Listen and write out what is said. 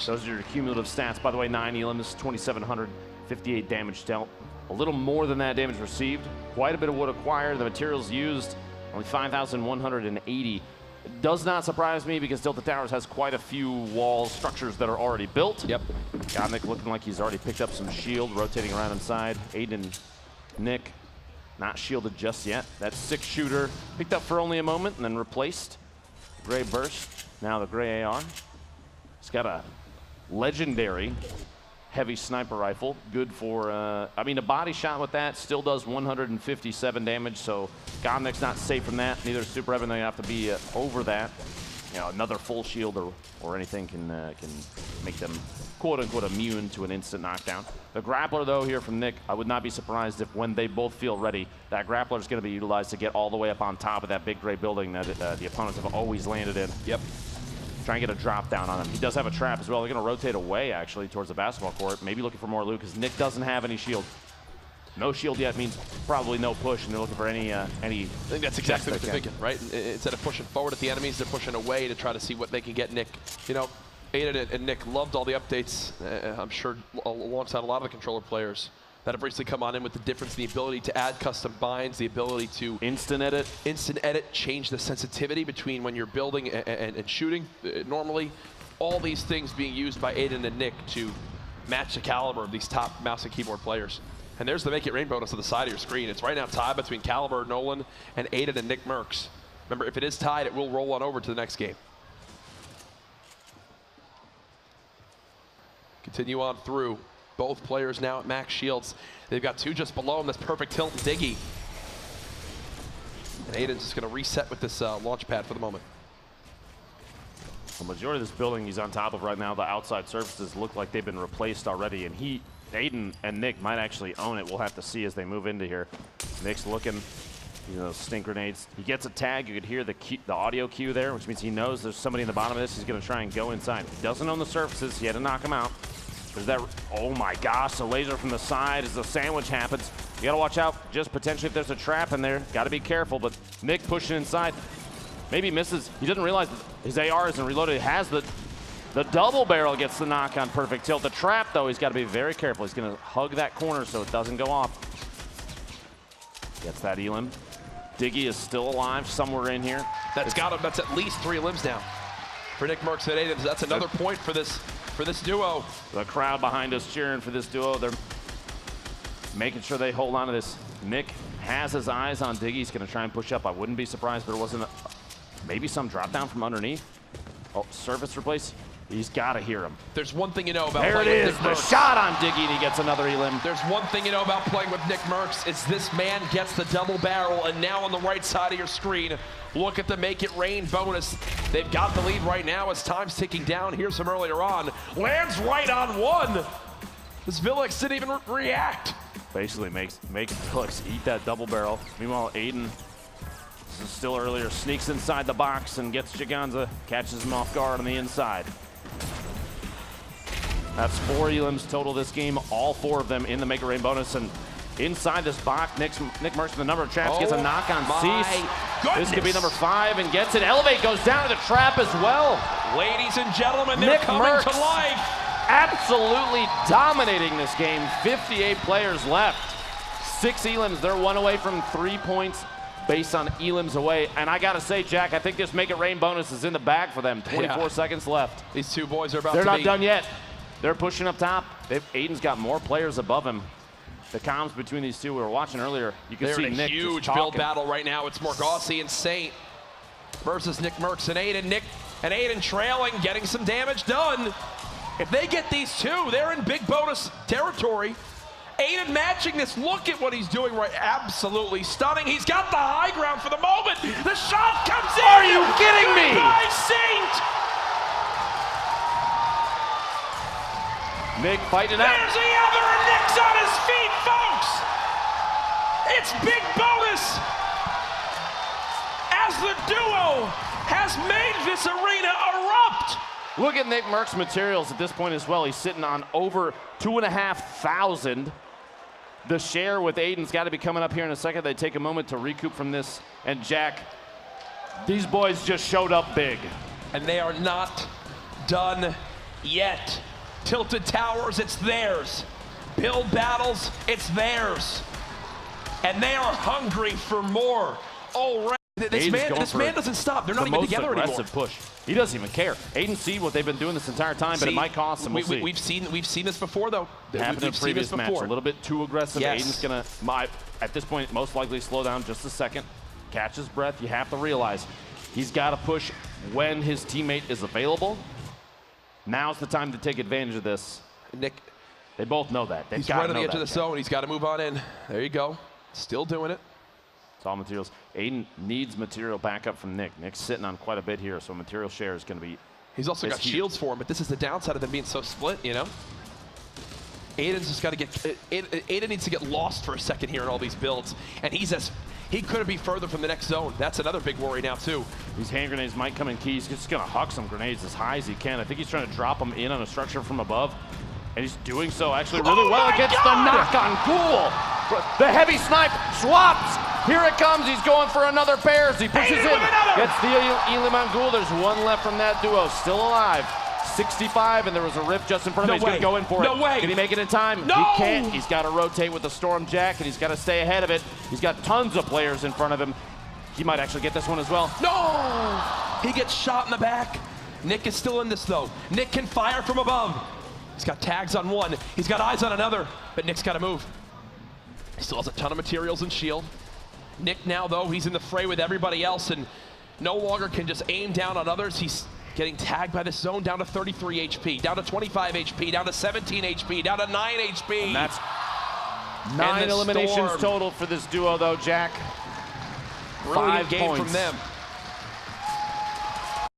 Those are your cumulative stats. By the way, 9 elims, 2,758 damage dealt. A little more than that damage received. Quite a bit of wood acquired. The materials used, only 5,180. It does not surprise me because Delta Towers has quite a few wall structures that are already built. Yep. Got Nick looking like he's already picked up some shield, rotating around inside. Aiden and Nick not shielded just yet. That 6-shooter picked up for only a moment and then replaced. Gray burst, now the gray AR. He's got a legendary heavy sniper rifle. Good for, I mean, a body shot with that still does 157 damage, so Gomnik's not safe from that. Neither is Super Evan. They have to be over that. You know, another full shield or anything can make them quote-unquote immune to an instant knockdown. The grappler, though, here from Nick, I would not be surprised if when they both feel ready, that grappler is going to be utilized to get all the way up on top of that big gray building that the opponents have always landed in. Yep. Try and get a drop down on him. He does have a trap as well. They're going to rotate away, actually, towards the basketball court. Maybe looking for more loot because Nick doesn't have any shield. No shield yet means probably no push, and they're looking for any. I think that's exactly what they're thinking, right? Instead of pushing forward at the enemies, they're pushing away to try to see what they can get Nick. You know, Aiden and Nick loved all the updates, I'm sure, alongside a lot of the controller players that have recently come on in with the difference, the ability to add custom binds, the ability to instant edit, change the sensitivity between when you're building and shooting normally. All these things being used by Aiden and Nick to match the caliber of these top mouse and keyboard players. And there's the Make It Rain bonus on the side of your screen. It's right now tied between Caliber, Nolan, and Aiden and NICKMERCS. Remember, if it is tied, it will roll on over to the next game. Continue on through. Both players now at max shields. They've got 2 just below them. That's perfect tilt and Diggy. And Aiden's just going to reset with this launch pad for the moment. The majority of this building he's on top of right now, the outside surfaces look like they've been replaced already, and Aiden and Nick might actually own it. We'll have to see as they move into here. Nick's looking, you know, stink grenades. He gets a tag. You could hear the audio cue there, which means he knows there's somebody in the bottom of this. He's going to try and go inside. He doesn't own the surfaces. He had to knock him out. There's that, oh my gosh, a laser from the side as the sandwich happens. You got to watch out just potentially if there's a trap in there. Got to be careful, but Nick pushing inside. Maybe misses. He doesn't realize that his AR isn't reloaded. He has the double barrel, gets the knock on perfect tilt. The trap, though, he's got to be very careful. He's going to hug that corner so it doesn't go off. Gets that elim. Diggy is still alive somewhere in here. That's at least 3 limbs now for NICKMERCS and Aiden. That's another point for this duo. The crowd behind us cheering for this duo. They're making sure they hold on to this. Nick has his eyes on Diggy. He's going to try and push up. I wouldn't be surprised, but it wasn't maybe some drop down from underneath. Oh, surface replace. He's got to hear him. There's one thing you know about playing with NICKMERCS. The shot on Diggy, and he gets another elim. There's one thing you know about playing with NICKMERCS. It's this man gets the double barrel, and now on the right side of your screen, look at the Make It Rain bonus. They've got the lead right now as time's ticking down. Here's some earlier on. Lands right on 1. This Villix didn't even react. Basically makes Villix eat that double barrel. Meanwhile, Aiden, this is still earlier, sneaks inside the box and gets Giganza, catches him off guard on the inside. That's 4 elims total this game, all 4 of them in the Make It Rain bonus. And inside this box, NICKMERCS with the number of traps gets a knock on Cease. This could be number 5 and gets it. Elevate goes down to the trap as well. Ladies and gentlemen, they're coming to life. Absolutely dominating this game. 58 players left. 6 elims. They're 1 away from 3 points based on elims away. And I got to say, Jack, I think this Make It Rain bonus is in the bag for them. 24 seconds left. These 2 boys are They're not done yet. They're pushing up top. Aiden's got more players above him. The comms between these 2 we were watching earlier, you can see Nick huge build battle right now. It's Morgossi and Saint versus NICKMERCS and Aiden. Nick and Aiden trailing, getting some damage done. If they get these 2, they're in big bonus territory. Aiden matching this. Look at what he's doing right. Absolutely stunning. He's got the high ground for the moment. The shot comes in. Are you kidding me? By Saint. Nick fighting out. There's the other, and Nick's on his feet, folks. It's big bonus as the duo has made this arena erupt. Look at NICKMERCS materials at this point as well. He's sitting on over 2,500. The share with Aiden's got to be coming up here in a second. They take a moment to recoup from this. And Jack, these boys just showed up big. And they are not done yet. Tilted Towers, it's theirs. Build battles, it's theirs. And they are hungry for more. Oh, this man doesn't stop. They're not even together anymore. Aggressive push. He doesn't even care. Aiden see what they've been doing this entire time, but it might cost him. We've seen this before, though. Happened in a previous match. A little bit too aggressive. Yes. Aiden's gonna, at this point, most likely slow down just a second. Catch his breath. You have to realize he's got to push when his teammate is available. Now's the time to take advantage of this. Nick, they both know that. He's right on the edge of the zone. He's got to move on in. There you go. Still doing it. It's all materials. Aiden needs material backup from Nick. Nick's sitting on quite a bit here, so material share is going to be. He's also got shields for him, but this is the downside of them being so split, you know? Aiden's just got to get. Aiden needs to get lost for a second here in all these builds, and he couldn't be further from the next zone. That's another big worry now, too. These hand grenades might come in key. He's just going to huck some grenades as high as he can. I think he's trying to drop them in on a structure from above, and he's doing so actually really well against the knock on Ghoul. The heavy snipe swaps. Here it comes. He's going for another Bears. He pushes in. Gets the Elim on Ghoul. There's one left from that duo. Still alive. 65, and there was a rift just in front of him. He's going to go in for it. No way. Can he make it in time? No. He can't. He's got to rotate with the Storm Jack, and he's got to stay ahead of it. He's got tons of players in front of him. He might actually get this one as well. No! He gets shot in the back. Nick is still in this, though. Nick can fire from above. He's got tags on one. He's got eyes on another, but Nick's got to move. He still has a ton of materials and shield. Nick now, though, he's in the fray with everybody else and no longer can just aim down on others. He's getting tagged by this zone down to 33 HP, down to 25 HP, down to 17 HP, down to 9 HP. And that's 9 eliminations total for this duo, though, Jack. Brilliant game from them.